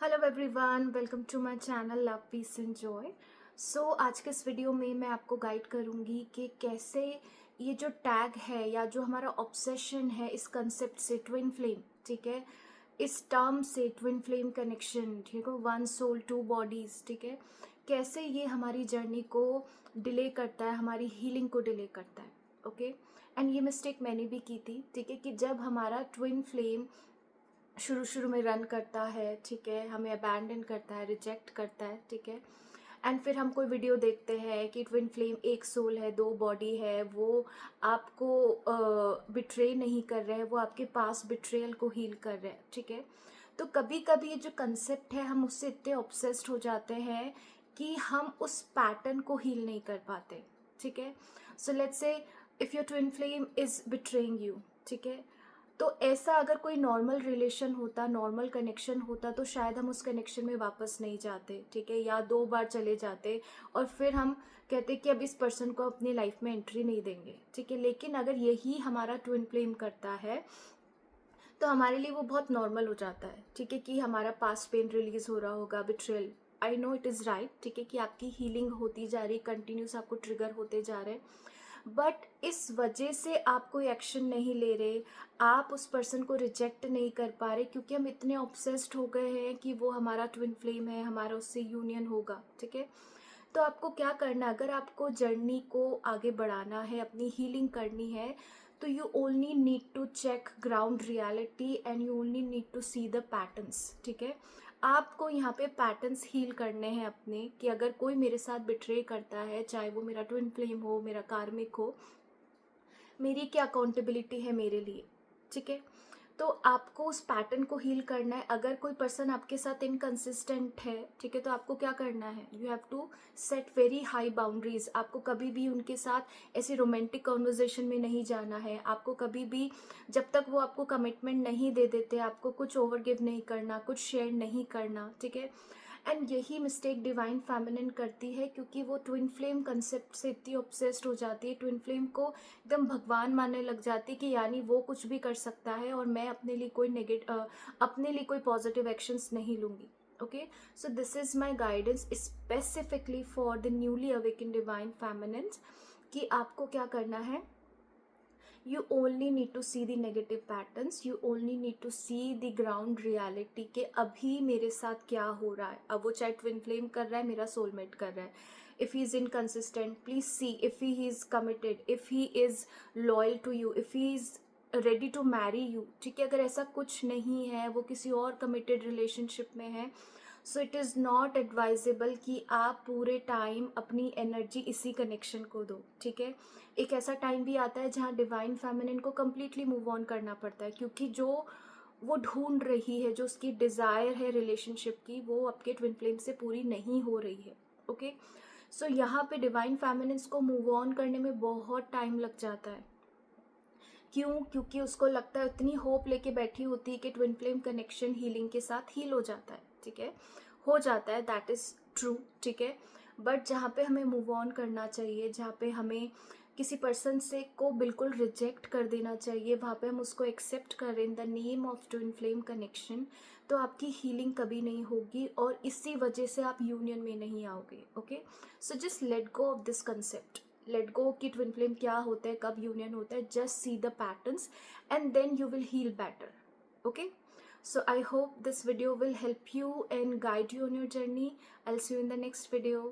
Hello everyone, welcome to my channel love peace and joy. So आज के इस video में मैं आपको गाइड करूंगी कि कैसे ये जो टैग है या जो हमारा ऑब्सेशन है इस कंसेप्ट से ट्विन फ्लेम, ठीक है, इस टर्म से ट्विन फ्लेम कनेक्शन, ठीक है, वन सोल टू बॉडीज, ठीक है, कैसे ये हमारी जर्नी को डिले करता है, हमारी हीलिंग को डिले करता है। ओके। एंड ये मिस्टेक मैंने भी की थी, ठीक है, कि जब हमारा ट्विन फ्लेम शुरू शुरू में रन करता है, ठीक है, हमें अबैंडन करता है, रिजेक्ट करता है, ठीक है, एंड फिर हम कोई वीडियो देखते हैं कि ट्विन फ्लेम एक सोल है, दो बॉडी है, वो आपको बिट्रे नहीं कर रहे हैं, वो आपके पास बिट्रेयल को हील कर रहे हैं, ठीक है। तो कभी कभी ये जो कंसेप्ट है हम उससे इतने ऑब्सेस्ड हो जाते हैं कि हम उस पैटर्न को हील नहीं कर पाते, ठीक है। So let's say if your twin flame is betraying you, ठीक है, तो ऐसा अगर कोई नॉर्मल रिलेशन होता, नॉर्मल कनेक्शन होता, तो शायद हम उस कनेक्शन में वापस नहीं जाते, ठीक है, या 2 बार चले जाते और फिर हम कहते कि अब इस पर्सन को अपनी लाइफ में एंट्री नहीं देंगे, ठीक है। लेकिन अगर यही हमारा ट्विन फ्लेम करता है तो हमारे लिए वो बहुत नॉर्मल हो जाता है, ठीक है, कि हमारा पास्ट पेन रिलीज हो रहा होगा, betrayal, I know it is right, ठीक है, कि आपकी हीलिंग होती जा रही, कंटिन्यूस आपको ट्रिगर होते जा रहे हैं, बट इस वजह से आप कोई एक्शन नहीं ले रहे, आप उस पर्सन को रिजेक्ट नहीं कर पा रहे क्योंकि हम इतने ऑब्सेस्ड हो गए हैं कि वो हमारा ट्विन फ्लेम है, हमारा उससे यूनियन होगा, ठीक है। तो आपको क्या करना, अगर आपको जर्नी को आगे बढ़ाना है, अपनी हीलिंग करनी है, तो you only need to check ground reality and you only need to see the patterns, ठीक है। आपको यहाँ पे पैटर्न्स हील करने हैं अपने, कि अगर कोई मेरे साथ बिट्रे करता है, चाहे वो मेरा ट्विन फ्लेम हो, मेरा कार्मिक हो, मेरी क्या अकाउंटेबिलिटी है मेरे लिए, ठीक है। तो आपको उस पैटर्न को हील करना है। अगर कोई पर्सन आपके साथ इनकंसिस्टेंट है, ठीक है, तो आपको क्या करना है, you have to set very high boundaries. आपको कभी भी उनके साथ ऐसे रोमांटिक कॉन्वर्जेशन में नहीं जाना है। आपको कभी भी, जब तक वो आपको कमिटमेंट नहीं दे देते, आपको कुछ ओवर गिव नहीं करना, कुछ शेयर नहीं करना, ठीक है। एंड यही मिस्टेक डिवाइन फेमिनिन करती है, क्योंकि वो ट्विन फ्लेम कंसेप्ट से इतनी ऑब्सेस्ड हो जाती है, ट्विन फ्लेम को एकदम भगवान मानने लग जाती है कि यानी वो कुछ भी कर सकता है और मैं अपने लिए कोई अपने लिए कोई पॉजिटिव एक्शंस नहीं लूंगी। Okay. So this is my guidance specifically for the newly awaken divine feminines, कि आपको क्या करना है, you only need to see the negative patterns, you only need to see the ground reality के अभी मेरे साथ क्या हो रहा है। अब वो चाहे ट्विन फ्लेम कर रहा है, मेरा सोलमेट कर रहा है, if he is inconsistent, please see if he is committed, if he is loyal to you, if he is ready to marry you, ठीक है। अगर ऐसा कुछ नहीं है, वो किसी और कमिटेड रिलेशनशिप में है, so it is not advisable कि आप पूरे टाइम अपनी एनर्जी इसी कनेक्शन को दो, ठीक है। एक ऐसा टाइम भी आता है जहाँ डिवाइन फेमिनिन को कम्प्लीटली मूव ऑन करना पड़ता है, क्योंकि जो वो ढूंढ रही है, जो उसकी डिज़ायर है रिलेशनशिप की, वो आपके ट्विन फ्लेम से पूरी नहीं हो रही है। ओके। सो यहाँ पे डिवाइन फेमिनिन्स को मूव ऑन करने में बहुत टाइम लग जाता है। क्यों? क्योंकि उसको लगता है, इतनी होप लेके बैठी होती है कि ट्विन फ्लेम कनेक्शन हीलिंग के साथ हील हो जाता है, ठीक है, हो जाता है, दैट इज़ ट्रू, ठीक है। बट जहाँ पे हमें मूव ऑन करना चाहिए, जहाँ पे हमें किसी पर्सन से को बिल्कुल रिजेक्ट कर देना चाहिए, वहाँ पे हम उसको एक्सेप्ट करें in the name of twin flame connection, तो आपकी हीलिंग कभी नहीं होगी और इसी वजह से आप यूनियन में नहीं आओगे। Okay. So just let go of this concept, let go कि ट्विन फ्लेम क्या होता है, कब यूनियन होता है, just see the patterns and then you will heal better. Okay. So I hope this video will help you and guide you on your journey. I'll see you in the next video.